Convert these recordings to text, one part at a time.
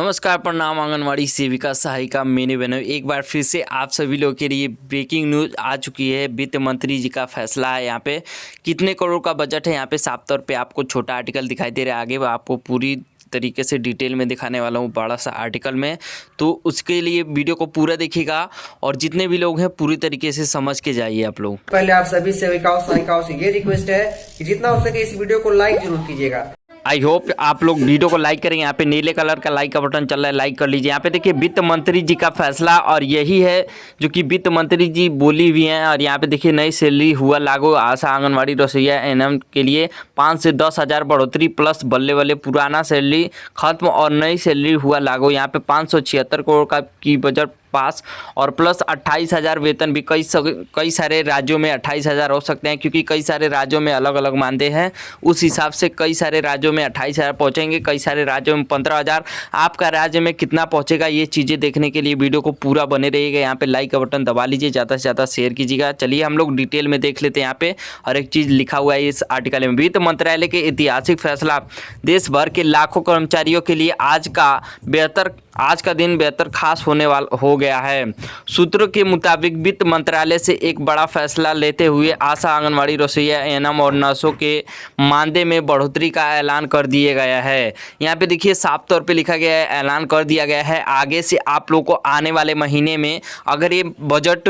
नमस्कार, प्रणाम। आंगनवाड़ी सेविका सहायिका मेने बहनों, एक बार फिर से आप सभी लोगों के लिए ब्रेकिंग न्यूज़ आ चुकी है। वित्त मंत्री जी का फैसला है। यहाँ पे कितने करोड़ का बजट है, यहाँ पे साफ तौर पे आपको छोटा आर्टिकल दिखाई दे रहा है। आगे वो आपको पूरी तरीके से डिटेल में दिखाने वाला हूँ बड़ा सा आर्टिकल में, तो उसके लिए वीडियो को पूरा देखिएगा और जितने भी लोग हैं पूरी तरीके से समझ के जाइए आप लोग। पहले आप सभी सेविकाओं सहायिकाओं से ये रिक्वेस्ट है कि जितना हो सके इस वीडियो को लाइक जरूर कीजिएगा। आई होप आप लोग वीडियो को लाइक करेंगे। यहाँ पे नीले कलर का लाइक का बटन चल रहा है, लाइक कर लीजिए। यहाँ पे देखिए वित्त मंत्री जी का फैसला, और यही है जो कि वित्त मंत्री जी बोली हुई हैं। और यहाँ पे देखिए नई सैलरी हुआ लागू, आशा आंगनवाड़ी रसोईया एनएम के लिए 5 से 10 हज़ार बढ़ोतरी प्लस बल्ले बल्ले पुराना सैलरी खत्म और नई सैलरी हुआ लागू। यहाँ पे 576 करोड़ का की बजट पास और प्लस 28,000 वेतन भी। कई सारे राज्यों में 28,000 हो सकते हैं, क्योंकि कई सारे राज्यों में अलग अलग मानते हैं। उस हिसाब से कई सारे राज्यों में 28,000 पहुँचेंगे, कई सारे राज्यों में 15,000। आपका राज्य में कितना पहुँचेगा, ये चीज़ें देखने के लिए वीडियो को पूरा बने रहिएगा। यहाँ पे लाइक का बटन दबा लीजिए, ज़्यादा से ज़्यादा शेयर कीजिएगा। चलिए हम लोग डिटेल में देख लेते हैं। यहाँ पे हर एक चीज़ लिखा हुआ है इस आर्टिकल में। वित्त मंत्रालय के ऐतिहासिक फैसला, देश भर के लाखों कर्मचारियों के लिए आज का दिन बेहतर खास होने वाला हो गया है। सूत्रों के मुताबिक वित्त मंत्रालय से एक बड़ा फैसला लेते हुए आशा आंगनवाड़ी रसोईया एएनएम और नर्सों के मानदेय में बढ़ोतरी का ऐलान कर दिया गया है। यहाँ पे देखिए साफ तौर पे लिखा गया है, ऐलान कर दिया गया है। आगे से आप लोग को आने वाले महीने में अगर ये बजट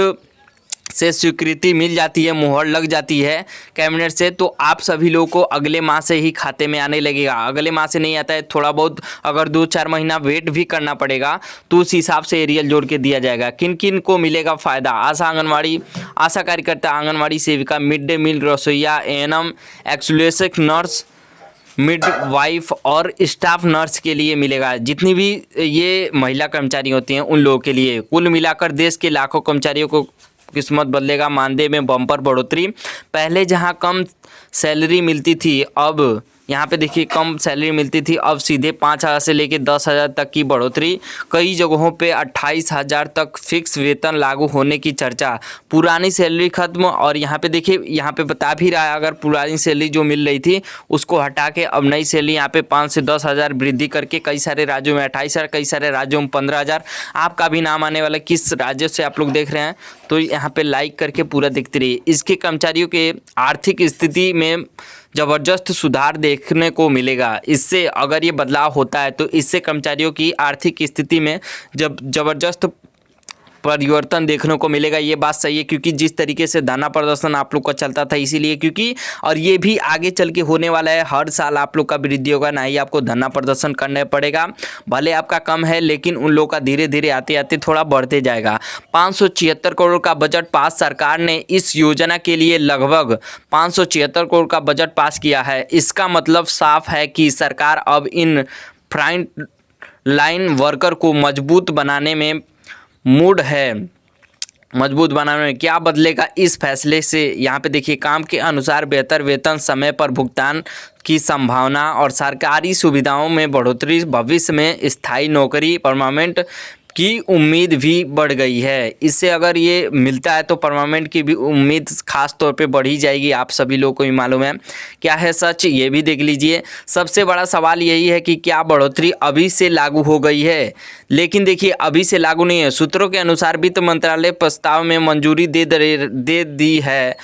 से स्वीकृति मिल जाती है, मुहर लग जाती है कैबिनेट से, तो आप सभी लोगों को अगले माह से ही खाते में आने लगेगा। अगले माह से नहीं आता है, थोड़ा बहुत अगर 2-4 महीना वेट भी करना पड़ेगा, तो उस हिसाब से एरियल जोड़ के दिया जाएगा। किन किन को मिलेगा फ़ायदा? आशा कार्यकर्ता, आंगनवाड़ी सेविका, मिड डे मील रसोईया, एएनएम, एक्सुलेसिक नर्स, मिड वाइफ और स्टाफ नर्स के लिए मिलेगा। जितनी भी ये महिला कर्मचारी होती हैं उन लोगों के लिए। कुल मिलाकर देश के लाखों कर्मचारियों को किस्मत बदलेगा। मानदेय में बम्पर बढ़ोतरी। पहले जहां कम सैलरी मिलती थी, अब यहाँ पे देखिए कम सैलरी मिलती थी, अब सीधे 5,000 से लेकर 10,000 तक की बढ़ोतरी। कई जगहों पे 28,000 तक फिक्स वेतन लागू होने की चर्चा। पुरानी सैलरी खत्म, और यहाँ पे देखिए यहाँ पे बता भी रहा है, अगर पुरानी सैलरी जो मिल रही थी उसको हटा के अब नई सैलरी यहाँ पे 5 से 10,000 वृद्धि करके कई सारे राज्यों में 28,000, कई सारे राज्यों में 15,000। आपका भी नाम आने वाला, किस राज्य से आप लोग देख रहे हैं तो यहाँ पे लाइक करके पूरा देखते रहिए। इसके कर्मचारियों के आर्थिक स्थिति में ज़बरदस्त सुधार देखने को मिलेगा। इससे अगर ये बदलाव होता है तो इससे कर्मचारियों की आर्थिक स्थिति में जब ज़बरदस्त परिवर्तन देखने को मिलेगा। ये बात सही है, क्योंकि जिस तरीके से धरना प्रदर्शन आप लोग का चलता था, इसीलिए क्योंकि और ये भी आगे चल के होने वाला है। हर साल आप लोग का वृद्धि होगा, ना ही आपको धरना प्रदर्शन करना पड़ेगा। भले आपका कम है, लेकिन उन लोगों का धीरे धीरे आते आते थोड़ा बढ़ते जाएगा। 576 करोड़ का बजट पास। सरकार ने इस योजना के लिए लगभग 576 करोड़ का बजट पास किया है। इसका मतलब साफ है कि सरकार अब इन फ्रंट लाइन वर्कर को मजबूत बनाने में मूड है। मजबूत बनाने में क्या बदलेगा इस फैसले से? यहाँ पे देखिए काम के अनुसार बेहतर वेतन, समय पर भुगतान की संभावना और सरकारी सुविधाओं में बढ़ोतरी। भविष्य में स्थायी नौकरी परमानेंट की उम्मीद भी बढ़ गई है। इससे अगर ये मिलता है तो परमानेंट की भी उम्मीद खास तौर पे बढ़ी जाएगी। आप सभी लोगों को भी मालूम है। क्या है सच, ये भी देख लीजिए। सबसे बड़ा सवाल यही है कि क्या बढ़ोतरी अभी से लागू हो गई है? लेकिन देखिए अभी से लागू नहीं है। सूत्रों के अनुसार वित्त मंत्रालय प्रस्ताव में मंजूरी दे दी है।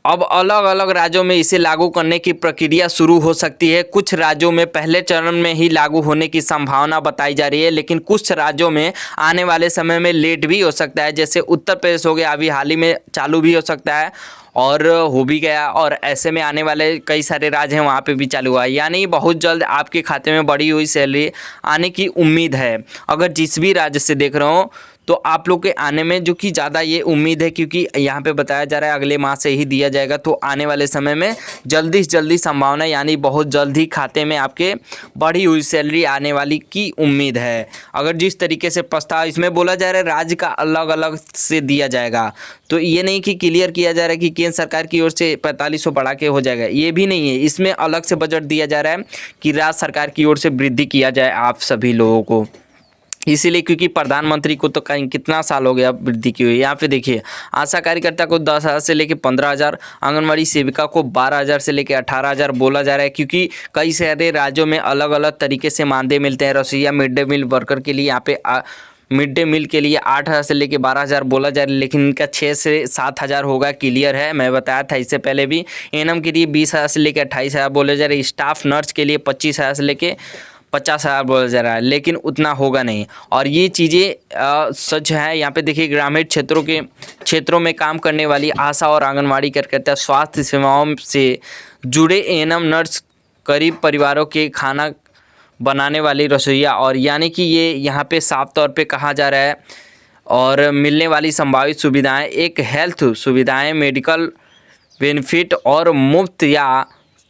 अब अलग अलग राज्यों में इसे लागू करने की प्रक्रिया शुरू हो सकती है। कुछ राज्यों में पहले चरण में ही लागू होने की संभावना बताई जा रही है, लेकिन कुछ राज्यों में आने वाले समय में लेट भी हो सकता है। जैसे उत्तर प्रदेश हो गया, अभी हाल ही में चालू भी हो सकता है और हो भी गया, और ऐसे में आने वाले कई सारे राज्य हैं वहाँ पे भी चालू हुआ है। यानी बहुत जल्द आपके खाते में बढ़ी हुई सैलरी आने की उम्मीद है। अगर जिस भी राज्य से देख रहे हो तो आप लोग के आने में जो कि ज़्यादा ये उम्मीद है, क्योंकि यहाँ पे बताया जा रहा है अगले माह से ही दिया जाएगा। तो आने वाले समय में जल्दी से जल्दी संभावना, यानी बहुत जल्द ही खाते में आपके बढ़ी हुई सैलरी आने वाली की उम्मीद है। अगर जिस तरीके से प्रस्ताव इसमें बोला जा रहा है राज्य का अलग अलग से दिया जाएगा, तो ये नहीं कि क्लियर किया जा रहा है कि केंद्र सरकार की ओर से 4500 बढ़ा के हो जाएगा, ये भी नहीं है। इसमें अलग से बजट दिया जा रहा है कि राज्य सरकार की ओर से वृद्धि किया जाए आप सभी लोगों को। इसीलिए क्योंकि प्रधानमंत्री को तो कहीं कितना साल हो गया वृद्धि की हुई। यहाँ पे देखिए आशा कार्यकर्ता को 10,000 से लेकर 15,000, आंगनबाड़ी सेविका को 12,000 से लेकर 18,000 बोला जा रहा है, क्योंकि कई सारे राज्यों में अलग अलग तरीके से मानदेय मिलते हैं। रसोईया मिड डे मील वर्कर के लिए यहाँ पे मिड डे मील के लिए 8,000 से लेकर 12,000 बोला जा रहा है, लेकिन इनका 6 से 7,000 होगा, क्लियर है। मैं बताया था इससे पहले भी। एएनएम के लिए 20,000 से लेकर 28,000 बोले जा रहे हैं। स्टाफ नर्स के लिए 25,000 से लेकर 50,000 बोला जा रहा है, लेकिन उतना होगा नहीं। और ये चीज़ें सच है। यहाँ पे देखिए ग्रामीण क्षेत्रों में काम करने वाली आशा और आंगनवाड़ी कार्यकर्ता, स्वास्थ्य सेवाओं से जुड़े एएनएम नर्स, गरीब परिवारों के खाना बनाने वाली रसोइया, और यानी कि ये यहाँ पे साफ तौर पे कहा जा रहा है। और मिलने वाली संभावित सुविधाएं, एक हेल्थ सुविधाएं, मेडिकल बेनिफिट और मुफ्त या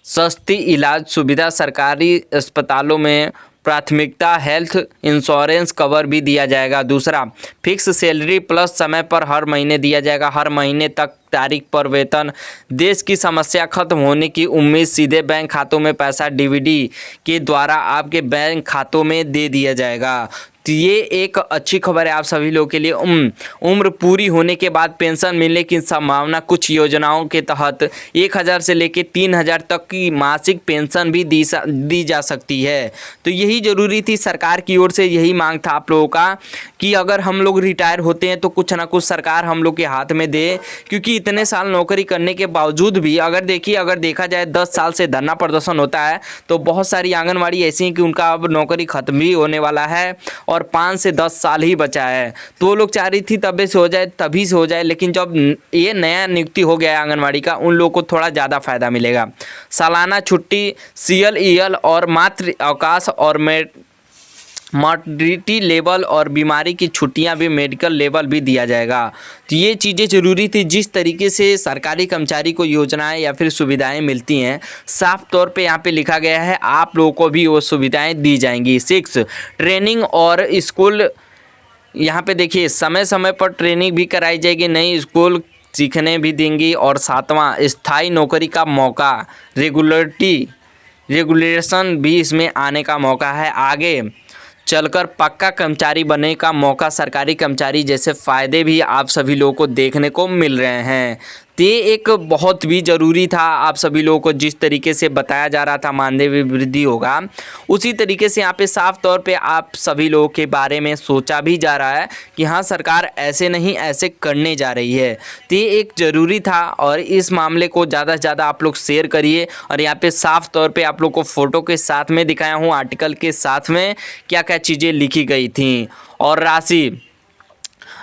सस्ती इलाज सुविधा, सरकारी अस्पतालों में प्राथमिकता, हेल्थ इंश्योरेंस कवर भी दिया जाएगा। दूसरा, फिक्स सैलरी प्लस समय पर हर महीने दिया जाएगा, हर महीने तक तारीख पर वेतन। देश की समस्या खत्म होने की उम्मीद, सीधे बैंक खातों में पैसा डीबीडी के द्वारा आपके बैंक खातों में दे दिया जाएगा। तो ये एक अच्छी खबर है आप सभी लोगों के लिए। उम्र पूरी होने के बाद पेंशन मिलने की संभावना, कुछ योजनाओं के तहत 1,000 से लेकर 3,000 तक की मासिक पेंशन भी दी जा सकती है। तो यही ज़रूरी थी, सरकार की ओर से यही मांग था आप लोगों का कि अगर हम लोग रिटायर होते हैं तो कुछ ना कुछ सरकार हम लोग के हाथ में दे, क्योंकि इतने साल नौकरी करने के बावजूद भी अगर देखा जाए 10 साल से धरना प्रदर्शन होता है, तो बहुत सारी आंगनवाड़ी ऐसी हैं कि उनका अब नौकरी खत्म भी होने वाला है और 5 से 10 साल ही बचा है। तो वो लोग चाह रही थी तभी से हो जाए, लेकिन जब ये नया नियुक्ति हो गया है आंगनवाड़ी का, उन लोगों को थोड़ा ज़्यादा फायदा मिलेगा। सालाना छुट्टी, सीएल, ईएल और मातृ अवकाश और मॉर्टिलिटी लेवल और बीमारी की छुट्टियां भी, मेडिकल लेवल भी दिया जाएगा। तो ये चीज़ें ज़रूरी थी। जिस तरीके से सरकारी कर्मचारी को योजनाएं या फिर सुविधाएं मिलती हैं, साफ तौर पे यहाँ पे लिखा गया है आप लोगों को भी वो सुविधाएं दी जाएंगी। 6, ट्रेनिंग और स्कूल, यहाँ पे देखिए समय समय पर ट्रेनिंग भी कराई जाएगी, नई स्कूल सीखने भी देंगी। और 7वां, स्थायी नौकरी का मौका, रेगुलेशन भी इसमें आने का मौका है। आगे चलकर पक्का कर्मचारी बनने का मौका, सरकारी कर्मचारी जैसे फ़ायदे भी आप सभी लोगों को देखने को मिल रहे हैं। तो ये एक बहुत भी ज़रूरी था आप सभी लोगों को। जिस तरीके से बताया जा रहा था मानदेय में वृद्धि होगा, उसी तरीके से यहाँ पे साफ तौर पे आप सभी लोगों के बारे में सोचा भी जा रहा है कि हाँ सरकार ऐसे नहीं ऐसे करने जा रही है। तो ये एक ज़रूरी था और इस मामले को ज़्यादा से ज़्यादा आप लोग शेयर करिए। और यहाँ पे साफ तौर पे आप लोग को फ़ोटो के साथ में दिखाया हूँ, आर्टिकल के साथ में क्या क्या चीज़ें लिखी गई थी। और राशि,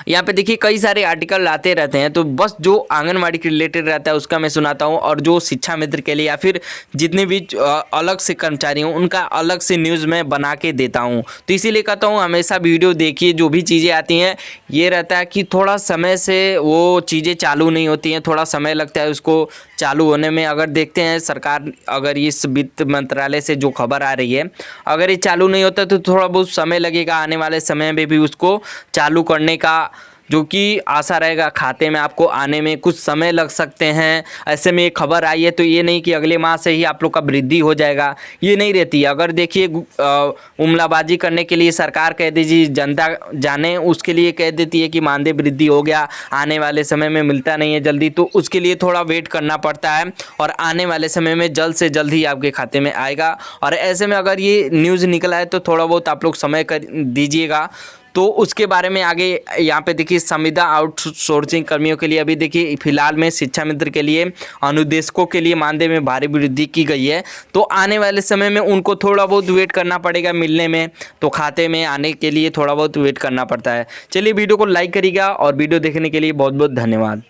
यहाँ पे देखिए कई सारे आर्टिकल आते रहते हैं, तो बस जो आंगनवाड़ी के रिलेटेड रहता है उसका मैं सुनाता हूँ, और जो शिक्षा मित्र के लिए या फिर जितने भी अलग से कर्मचारी हूँ उनका अलग से न्यूज़ मैं बना के देता हूँ। तो इसीलिए कहता हूँ हमेशा वीडियो देखिए। जो भी चीज़ें आती हैं ये रहता है कि थोड़ा समय से वो चीज़ें चालू नहीं होती हैं, थोड़ा समय लगता है उसको चालू होने में। अगर देखते हैं सरकार, अगर इस वित्त मंत्रालय से जो खबर आ रही है, अगर ये चालू नहीं होता तो थोड़ा बहुत समय लगेगा, आने वाले समय में भी उसको चालू करने का जो कि आशा रहेगा खाते में आपको आने में कुछ समय लग सकते हैं। ऐसे में ये खबर आई है तो ये नहीं कि अगले माह से ही आप लोग का वृद्धि हो जाएगा, ये नहीं रहती है। अगर देखिए उमलाबाजी करने के लिए सरकार कह दीजिए जनता जाने, उसके लिए कह देती है कि मानदेय वृद्धि हो गया, आने वाले समय में मिलता नहीं है जल्दी, तो उसके लिए थोड़ा वेट करना पड़ता है और आने वाले समय में जल्द से जल्द ही आपके खाते में आएगा। और ऐसे में अगर ये न्यूज़ निकला है तो थोड़ा बहुत आप लोग समय कर दीजिएगा। तो उसके बारे में आगे यहाँ पे देखिए संविदा आउटसोर्सिंग कर्मियों के लिए अभी देखिए फिलहाल में शिक्षा मित्र के लिए अनुदेशकों के लिए मानदेय में भारी वृद्धि की गई है। तो आने वाले समय में उनको थोड़ा बहुत वेट करना पड़ेगा मिलने में, तो खाते में आने के लिए थोड़ा बहुत वेट करना पड़ता है। चलिए वीडियो को लाइक करिएगा और वीडियो देखने के लिए बहुत बहुत धन्यवाद।